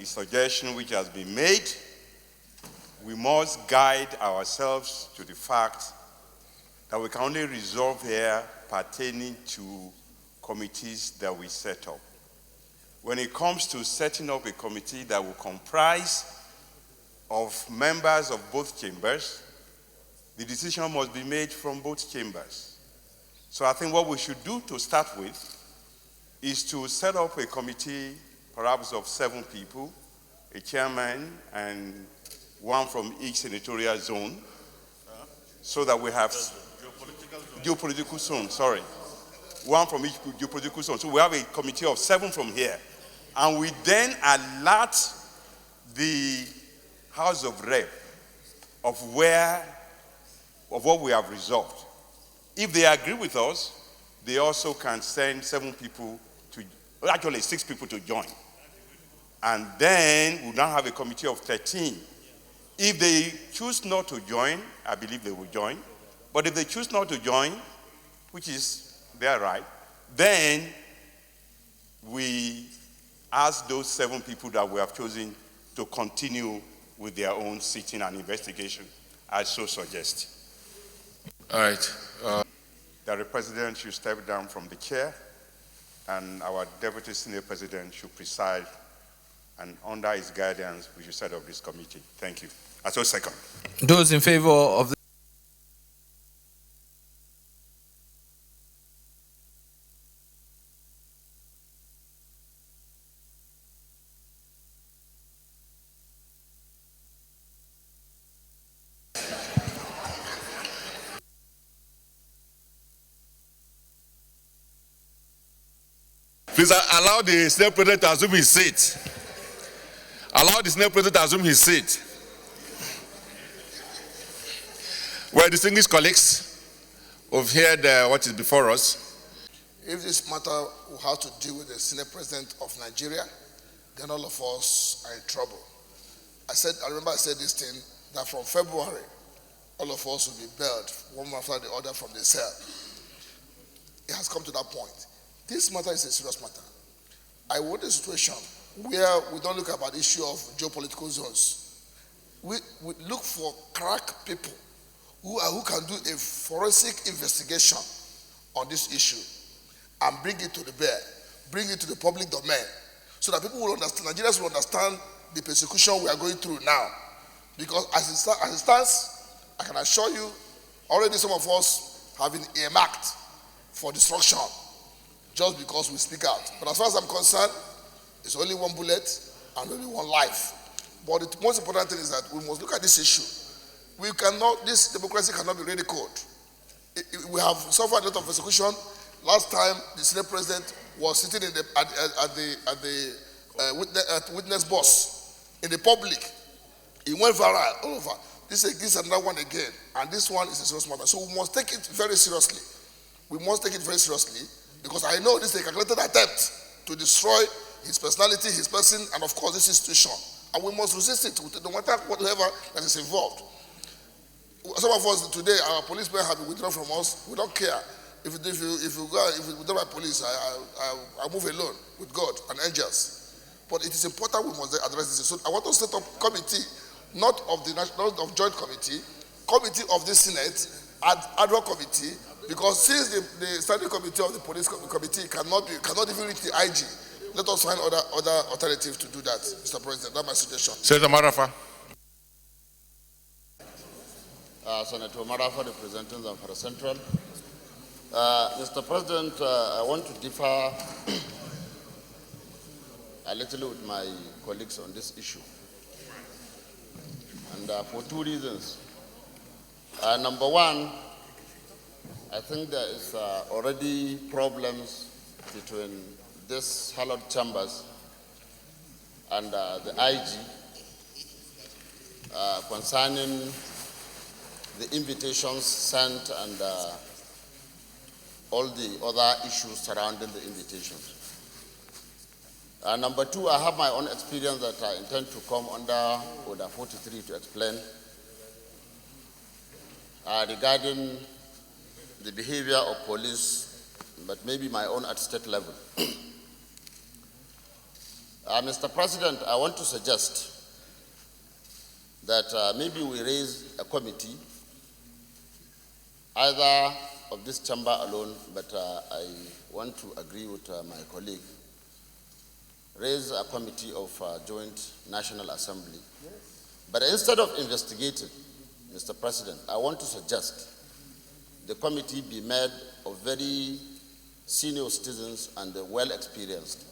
A suggestion which has been made, we must guide ourselves to the fact that we can only resolve here pertaining to committees that we set up. When it comes to setting up a committee that will comprise of members of both chambers, the decision must be made from both chambers. So I think what we should do to start with is to set up a committee perhaps of 7 people, a chairman and one from each senatorial zone, so that we have geopolitical zone, sorry. One from each geopolitical zone. So we have a committee of 7 from here. And we then alert the House of Rep of what we have resolved. If they agree with us, they also can send 7 people to, actually 6 people to join. And then we now have a committee of 13. If they choose not to join, I believe they will join. But if they choose not to join, which is their right, then we ask those 7 people that we have chosen to continue with their own sitting and investigation, I so suggest. All right. That the president should step down from the chair and our deputy senior president should preside, and under his guidance, we should set up this committee. Thank you. I so second. Those in favor of the Please allow the Senate President to assume his seat. Allow the Senate President to assume his seat. Well, distinguished colleagues, we've heard what is before us. If this matter will have to deal with the Senate President of Nigeria, then all of us are in trouble. I remember I said this thing, that from February, all of us will be bailed one after the other from the cell. It has come to that point. This matter is a serious matter. I want a situation where we don't look about the issue of geopolitical zones. We look for crack people who can do a forensic investigation on this issue and bring it to the bear, bring it to the public domain, so that people will understand, Nigerians will understand the persecution we are going through now. Because as it stands, I can assure you, already some of us have been earmarked for destruction just because we speak out. But as far as I'm concerned, it's only one bullet and only one life. But the most important thing is that we must look at this issue. This democracy cannot be ridiculed. We have suffered a lot of persecution. Last time, the Senate President was sitting at the witness box in the public. It went viral all over. This is another one again, and this one is a serious matter. So we must take it very seriously. We must take it very seriously, because I know this is a calculated attempt to destroy his personality, his person, and of course this institution. And we must resist it, no matter whatever that is involved. Some of us today, our policemen have been withdrawn from us. We don't care. If you withdraw my police, I move alone with God and angels. But it is important we must address this. So I want to set up a committee, not of joint committee of the Senate, ad hoc committee, because since the standing committee of the police committee cannot even reach the IG, let us find other alternatives to do that, Mr. President. That's my suggestion. Senator Marafa. Senator Marafa, representing Zamfara Central. Mr. President, I want to differ a little with my colleagues on this issue. And for 2 reasons. Number one, I think there is already problems between these hallowed chambers and the IG concerning the invitations sent and all the other issues surrounding the invitations. Number two, I have my own experience that I intend to come under Order 43 to explain regarding the behavior of police but maybe my own at state level. Mr. President, I want to suggest that maybe we raise a committee, either of this chamber alone, but I want to agree with my colleague, raise a committee of Joint National Assembly. Yes. But instead of investigating, Mr. President, I want to suggest the committee be made of very senior citizens and well-experienced,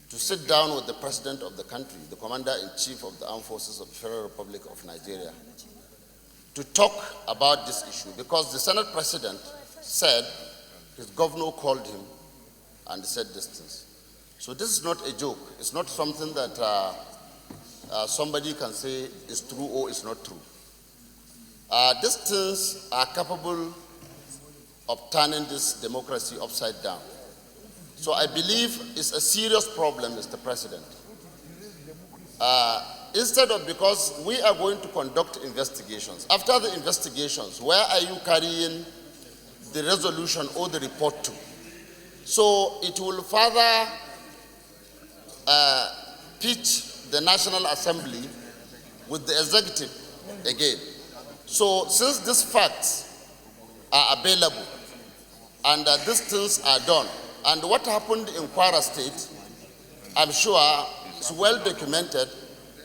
to sit down with the President of the country, the Commander-in-Chief of the Armed Forces of the Federal Republic of Nigeria, to talk about this issue, because the Senate President said his governor called him and said these things. So this is not a joke. It's not something that somebody can say is true or is not true. These things are capable of turning this democracy upside down. So I believe it's a serious problem, Mr. President. Instead of, because we are going to conduct investigations. After the investigations, where are you carrying the resolution or the report to? So it will further pitch the National Assembly with the executive again. So since these facts are available and these things are done, and what happened in Kwara State, I'm sure it's well documented.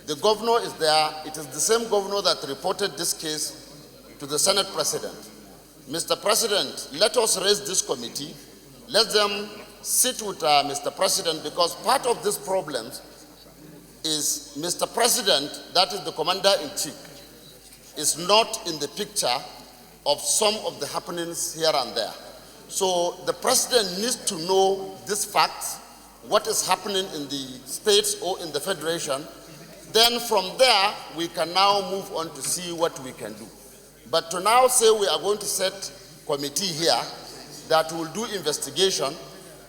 The governor is there. It is the same governor that reported this case to the Senate President. Mr. President, let us raise this committee. Let them sit with Mr. President, because part of this problem is Mr. President, that is the Commander-in-Chief, is not in the picture of some of the happenings here and there. So the President needs to know these facts, what is happening in the states or in the Federation. Then from there, we can now move on to see what we can do. But to now say we are going to set a committee here that will do investigation,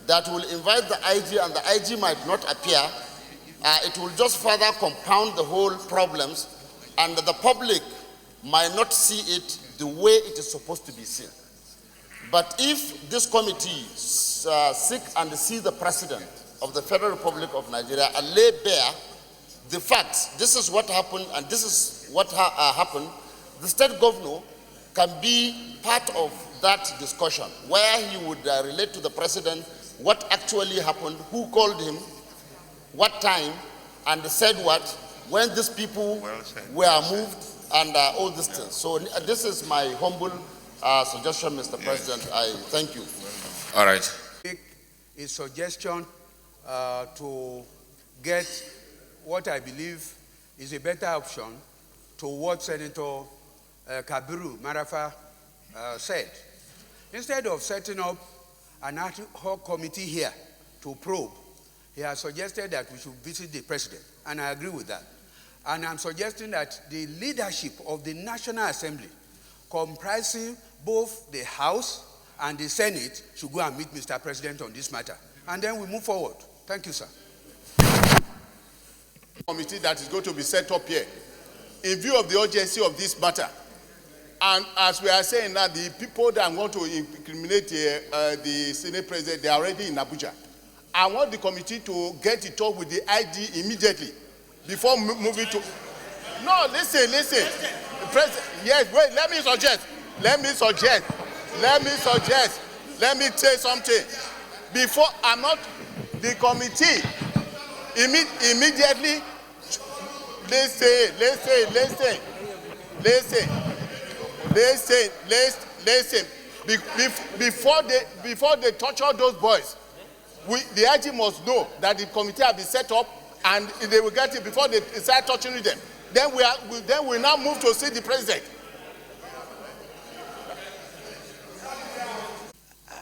that will invite the IG, and the IG might not appear, it will just further compound the whole problems, and the public might not see it the way it is supposed to be seen. But if this committee seek and see the President of the Federal Republic of Nigeria and lay bare the facts, this is what happened and this is what happened, the state governor can be part of that discussion, where he would relate to the President what actually happened, who called him, what time, and said what, when these people were moved, and all these things. So this is my humble suggestion, Mr. President. I thank you. All right. A suggestion to get what I believe is a better option to what Senator Kabiru Marafa said. Instead of setting up an ad hoc committee here to probe, he has suggested that we should visit the President, and I agree with that. And I'm suggesting that the leadership of the National Assembly, comprising both the House and the Senate, should go and meet Mr. President on this matter. And then we move forward. Thank you, sir. Committee that is going to be set up here, in view of the urgency of this matter. And as we are saying now, the people that want to incriminate the Senate President, they are already in Abuja. I want the committee to get in touch with the ID immediately before moving to... No, listen. The President, yes, wait, let me suggest. Let me say something. Before, I'm not... The committee immediately... Listen. Before they torture those boys, the IG must know that the committee has been set up, and they will get it before they start torturing them. Then we now move to see the President.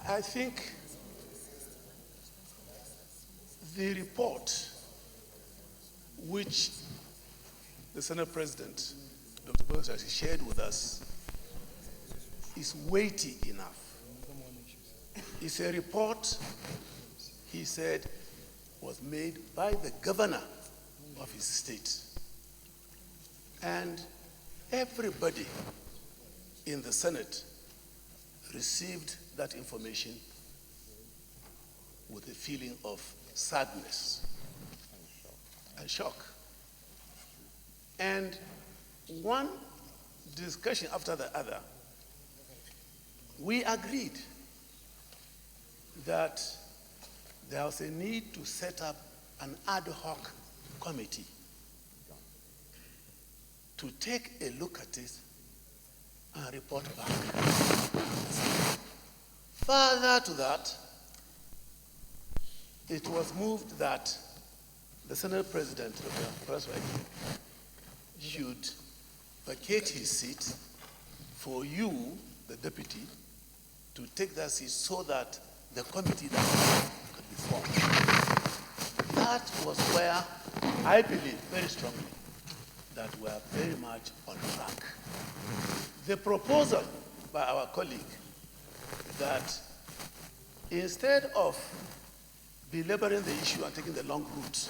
I think the report which the Senate President, Dr. Bosa, shared with us is weighty enough. It's a report, he said, was made by the governor of his state. And everybody in the Senate received that information with a feeling of sadness and shock. And one discussion after the other, we agreed that there was a need to set up an ad hoc committee to take a look at it and report back. Further to that, it was moved that the Senate President, Dr. Saraki, should vacate his seat for you, the deputy, to take that seat so that the committee that could be formed. That was where I believe very strongly that we are very much on track. The proposal by our colleague that instead of belaboring the issue and taking the long route,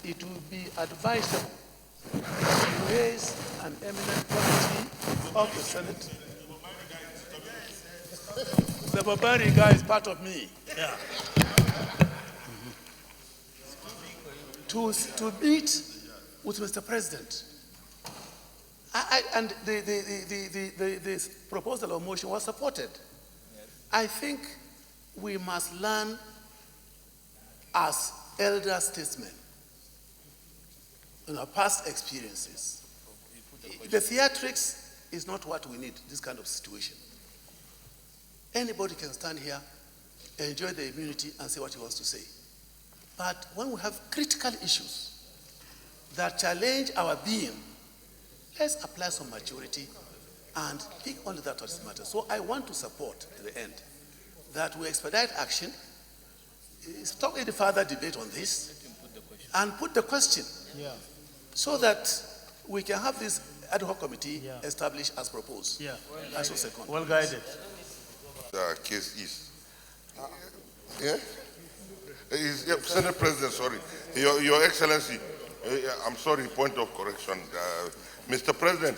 it would be advisable to raise an eminent committee of the Senate. The Babari guy is part of me. Yeah. To meet with Mr. President. And the proposal of motion was supported. I think we must learn as elder statesmen in our past experiences. The theatrics is not what we need, this kind of situation. Anybody can stand here, enjoy the immunity and say what he wants to say. But when we have critical issues that challenge our being, let's apply some maturity and pick only that what matters. So I want to support at the end that we expedite action, stop any further debate on this, and put the question so that we can have this ad hoc committee established as proposed. Yeah. As a second. Well guided. The case is. Senate President, sorry. Your Excellency, I'm sorry, point of correction. Mr. President,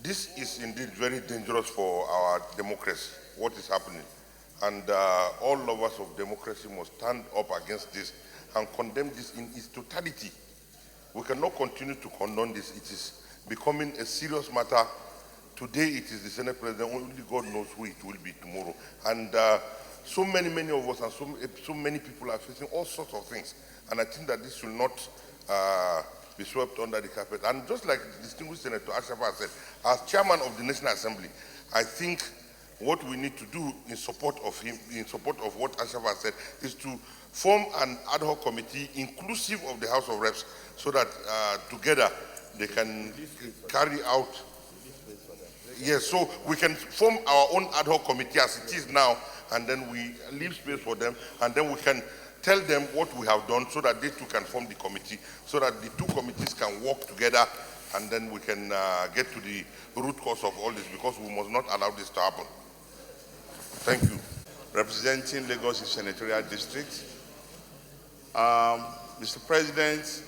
this is indeed very dangerous for our democracy, what is happening. And all lovers of democracy must stand up against this and condemn this in its totality. We cannot continue to condone this. It is becoming a serious matter. Today it is the Senate President, only God knows who it will be tomorrow. And so many of us and so many people are facing all sorts of things. And I think that this should not be swept under the carpet. And just like the distinguished Senator Ashafa said, as chairman of the National Assembly, I think what we need to do in support of him, in support of what Ashafa said, is to form an ad hoc committee inclusive of the House of Reps so that together they can carry out. Yes, so we can form our own ad hoc committee as it is now, and then we leave space for them, and then we can tell them what we have done so that they too can form the committee, so that the two committees can work together, and then we can get to the root cause of all this, because we must not allow this to happen. Thank you. Representing Lagos Senatorial District. Mr. President,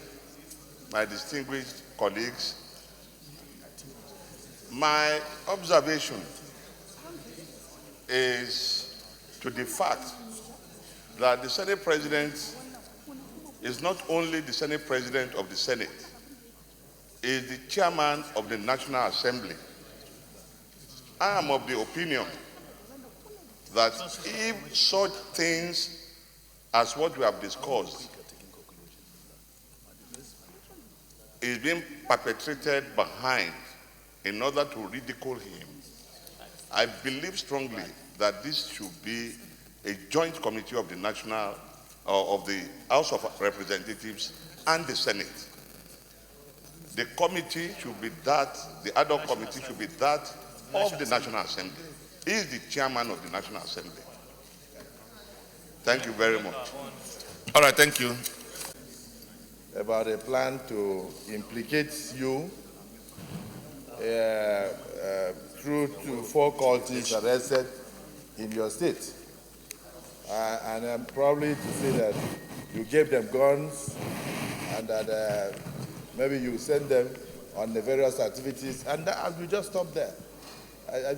my distinguished colleagues, my observation is to the fact that the Senate President is not only the Senate President of the Senate, he is the Chairman of the National Assembly. I am of the opinion that if such things as what we have discussed is being perpetrated behind in order to ridicule him, I believe strongly that this should be a joint committee of the National, of the House of Representatives and the Senate. The committee should be that, the ad hoc committee should be that of the National Assembly. He is the chairman of the National Assembly. Thank you very much. All right, thank you. About a plan to implicate you through to 4 cultists arrested in your state. And probably to say that you gave them guns and that maybe you send them on the various activities, and that, you just stop there. I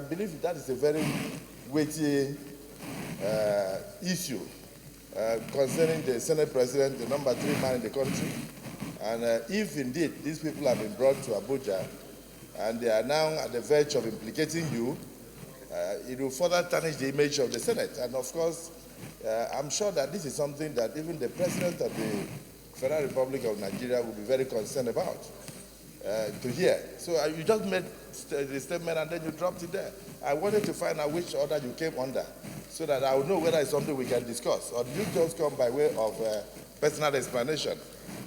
believe that is a very weighty issue concerning the Senate President, the number 3 man in the country. And if indeed these people have been brought to Abuja and they are now at the verge of implicating you, it will further tarnish the image of the Senate. And of course, I'm sure that this is something that even the President of the Federal Republic of Nigeria will be very concerned about to hear. So you just made the statement and then you dropped it there. I wanted to find out which order you came under so that I will know whether it's something we can discuss. Or do you just come by way of personal explanation?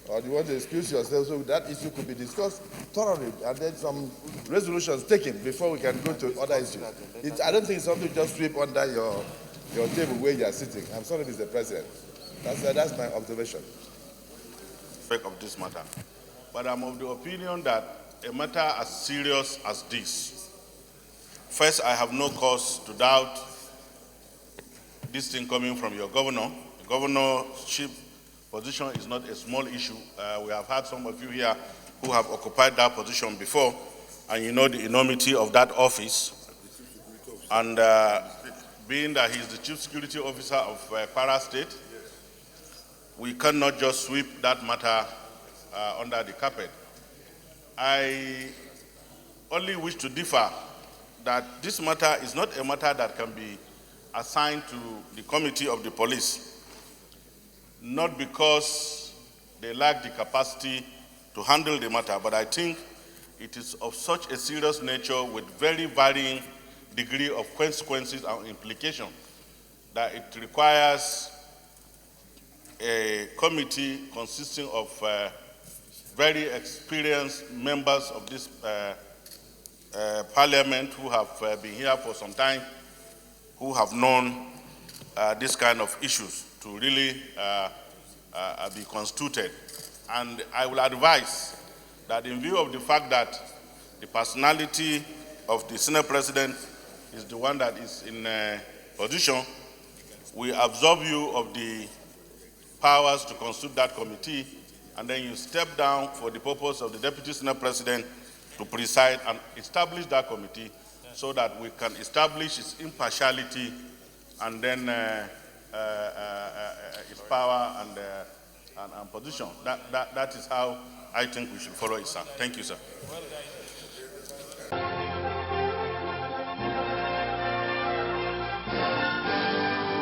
Or do you want to excuse yourself so that issue could be discussed thoroughly and then some resolutions taken before we can go to other issues? I don't think it's something to just sweep under your table where you are sitting. I'm sorry, Mr. President. That's my observation. Of this matter. But I'm of the opinion that a matter as serious as this, first, I have no cause to doubt this thing coming from your governor. The governorship position is not a small issue. We have had some of you here who have occupied that position before, and you know the enormity of that office. And being that he's the chief security officer of Kwara State, we cannot just sweep that matter under the carpet. I only wish to differ that this matter is not a matter that can be assigned to the committee of the police, not because they lack the capacity to handle the matter, but I think it is of such a serious nature with very varying degree of consequences and implication that it requires a committee consisting of very experienced members of this parliament who have been here for some time, who have known this kind of issues to really be constituted. And I will advise that in view of the fact that the personality of the Senate President is the one that is in position, we absolve you of the powers to constitute that committee, and then you step down for the purpose of the Deputy Senate President to preside and establish that committee so that we can establish its impartiality and then its power and position. That is how I think we should follow it, sir. Thank you, sir.